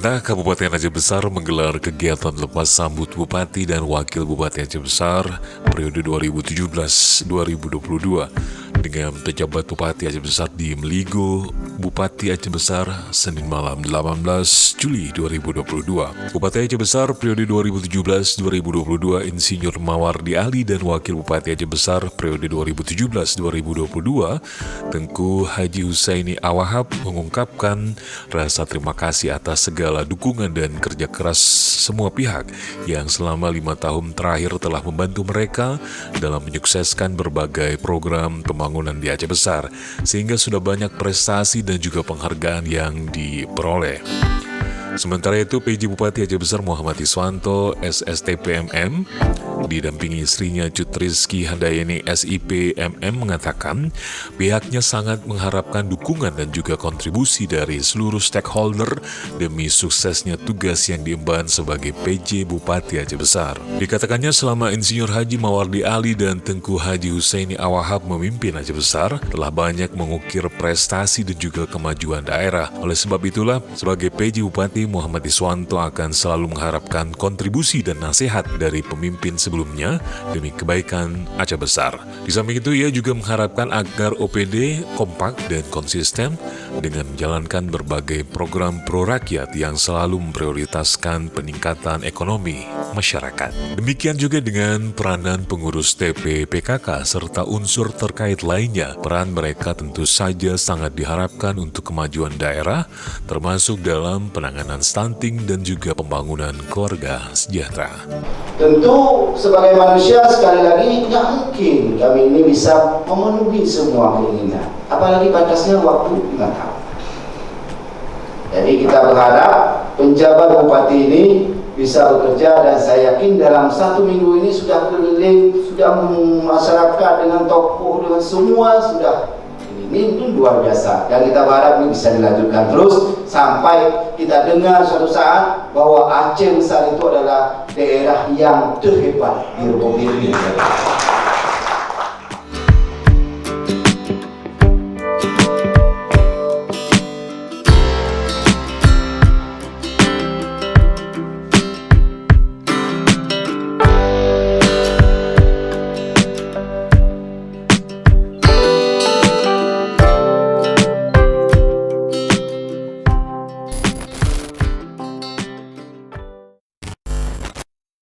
Pemerintah Kabupaten Aceh Besar menggelar kegiatan lepas sambut Bupati dan Wakil Bupati Aceh Besar periode 2017-2022 dengan pejabat Bupati Aceh Besar di Meligo, Bupati Aceh Besar, Senin malam 18 Juli 2022. Bupati Aceh Besar periode 2017-2022 Insinyur Mawardi Ali dan Wakil Bupati Aceh Besar periode 2017-2022 Tengku Haji Husaini Awahab mengungkapkan rasa terima kasih atas segala dukungan dan kerja keras semua pihak yang selama 5 tahun terakhir telah membantu mereka dalam menyukseskan berbagai program pembangunan di Aceh Besar, sehingga sudah banyak prestasi dan juga penghargaan yang diperoleh. Sementara itu, PJ Bupati Aceh Besar Muhammad Iswanto, SSTPMM, didampingi istrinya Cut Rizky Handayani SIPMM mengatakan pihaknya sangat mengharapkan dukungan dan juga kontribusi dari seluruh stakeholder demi suksesnya tugas yang diemban sebagai PJ Bupati Aceh Besar. Dikatakannya selama Insinyur Haji Mawardi Ali dan Tengku Haji Husaini Awahab memimpin Aceh Besar telah banyak mengukir prestasi dan juga kemajuan daerah. Oleh sebab itulah, sebagai PJ Bupati Muhammad Iswanto akan selalu mengharapkan kontribusi dan nasihat dari pemimpin sebelumnya demi kebaikan Aceh Besar. Di samping itu, ia juga mengharapkan agar OPD kompak dan konsisten dengan menjalankan berbagai program pro rakyat yang selalu memprioritaskan peningkatan ekonomi masyarakat. Demikian juga dengan peranan pengurus TP PKK serta unsur terkait lainnya. Peran mereka tentu saja sangat diharapkan untuk kemajuan daerah, termasuk dalam penanganan stunting dan juga pembangunan keluarga sejahtera. Tentu sebagai manusia sekali lagi tidak mungkin kami ini bisa memenuhi semua keinginan, apalagi batasnya waktu 5 tahun. Jadi kita berharap penjabat bupati ini bisa bekerja, dan saya yakin dalam 1 minggu ini sudah keliling, sudah masyarakat dengan tokoh, dengan semua sudah. Ini luar biasa, dan kita berharap ini bisa dilanjutkan terus sampai kita dengar suatu saat bahwa Aceh Besar itu adalah daerah yang terhebat di Republik Indonesia.